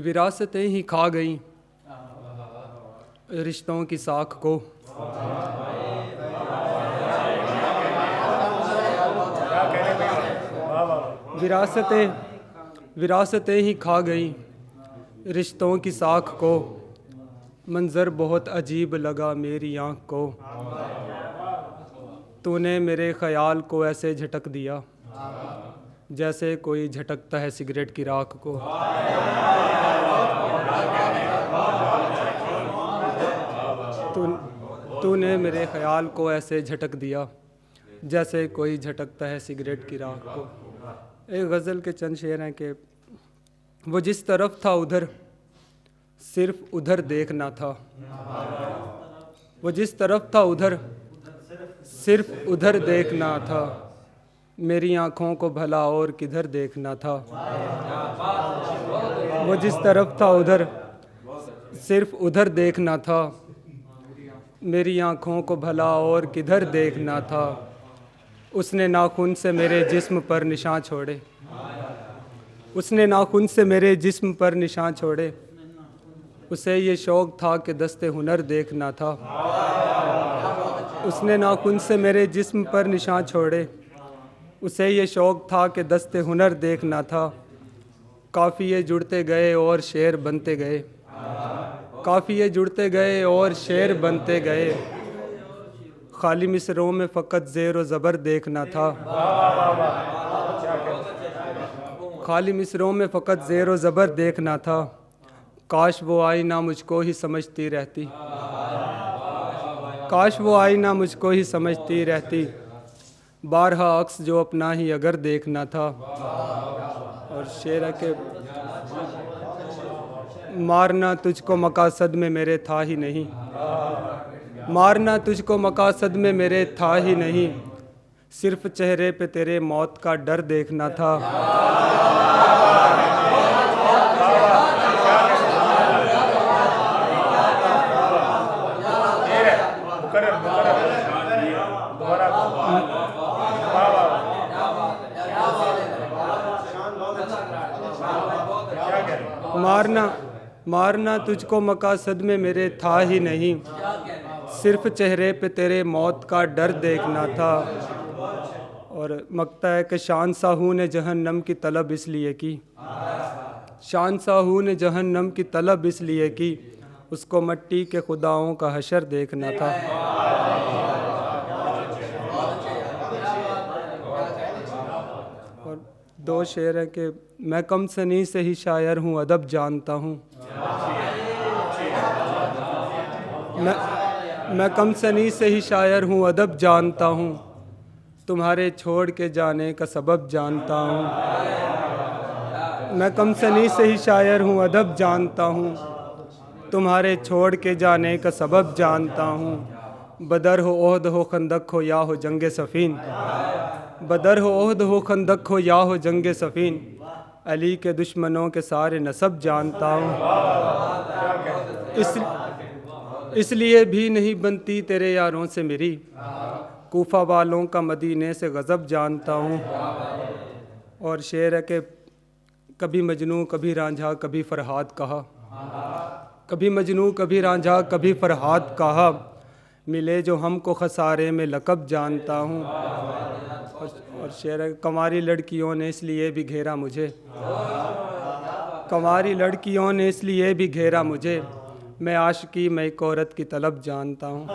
وراثتیں ہی کھا گئیں رشتوں کی ساکھ کو، وراثتیں ہی کھا گئیں رشتوں کی ساکھ کو، منظر بہت عجیب لگا میری آنکھ کو، تو نے میرے خیال کو ایسے جھٹک دیا جیسے کوئی جھٹکتا ہے سگریٹ کی راکھ کو، تو نے میرے خیال کو ایسے جھٹک دیا جیسے کوئی جھٹکتا ہے سگریٹ کی راکھ کو۔ ایک غزل کے چند شعر ہیں کہ وہ جس طرف تھا ادھر صرف ادھر دیکھنا تھا، وہ جس طرف تھا ادھر صرف ادھر دیکھنا تھا، میری آنکھوں کو بھلا اور کدھر دیکھنا تھا، وہ جس طرف تھا ادھر صرف ادھر دیکھنا تھا، میری آنکھوں کو بھلا اور کدھر دیکھنا تھا، اس نے ناخن سے میرے جسم پر نشان چھوڑے، اس نے ناخن سے میرے جسم پر نشان چھوڑے، اسے یہ شوق تھا کہ دست ہنر دیکھنا تھا، اس نے ناخن سے میرے جسم پر نشان چھوڑے، اسے یہ شوق تھا کہ دست ہنر دیکھنا تھا، قافیے جڑتے گئے اور شعر بنتے گئے، قافیے جڑتے گئے اور شعر بنتے گئے، خالی مصرعوں میں فقط زیر و زبر دیکھنا تھا، خالی مصرعوں میں فقط زیر و زبر دیکھنا تھا، کاش وہ آئینہ مجھ کو ہی سمجھتی رہتی، کاش وہ آئینہ مجھ کو ہی سمجھتی رہتی، بارہا عکس جو اپنا ہی اگر دیکھنا تھا۔ اور شعر ہے کہ مارنا تجھ کو مقاصد میں میرے تھا ہی نہیں، مارنا تجھ کو مقاصد میں میرے تھا ہی نہیں، صرف چہرے پہ تیرے موت کا ڈر دیکھنا تھا، مارنا تجھ کو مقاصد میں میرے تھا ہی نہیں، صرف چہرے پہ تیرے موت کا ڈر دیکھنا تھا۔ اور مقطع ہے کہ شہنشاہوں نے جہنم کی طلب اس لیے کی، شہنشاہوں نے جہنم کی طلب اس لیے کی، اس کو مٹی کے خداؤں کا حشر دیکھنا تھا۔ اور دو شعر ہے کہ میں کم سنی سے ہی شاعر ہوں ادب جانتا ہوں، میں کم سنی سے ہی شاعر ہوں ادب جانتا ہوں، تمہارے چھوڑ کے جانے کا سبب جانتا ہوں، میں کم سنی سے ہی شاعر ہوں ادب جانتا ہوں، تمہارے چھوڑ کے جانے کا سبب جانتا ہوں، بدر ہو احد ہو خندق ہو یا ہو جنگ صفین، بدر ہو احد ہو خندق ہو یا ہو جنگ صفین، علی کے دشمنوں کے سارے نسب جانتا ہوں، اس لیے بھی نہیں بنتی تیرے یاروں سے میری، کوفہ والوں کا مدینے سے غضب جانتا ہوں۔ اور شعر ہے کہ کبھی مجنوں کبھی رانجھا کبھی فرہاد کہا، کبھی مجنوں کبھی رانجھا کبھی فرہاد کہا، ملے جو ہم کو خسارے میں لقب جانتا ہوں۔ اور شعر ہے کنواری لڑکیوں نے اس لیے بھی گھیرا مجھے، کنواری لڑکیوں نے اس لیے بھی گھیرا مجھے، میں عاشقی میں ایک عورت کی طلب جانتا ہوں۔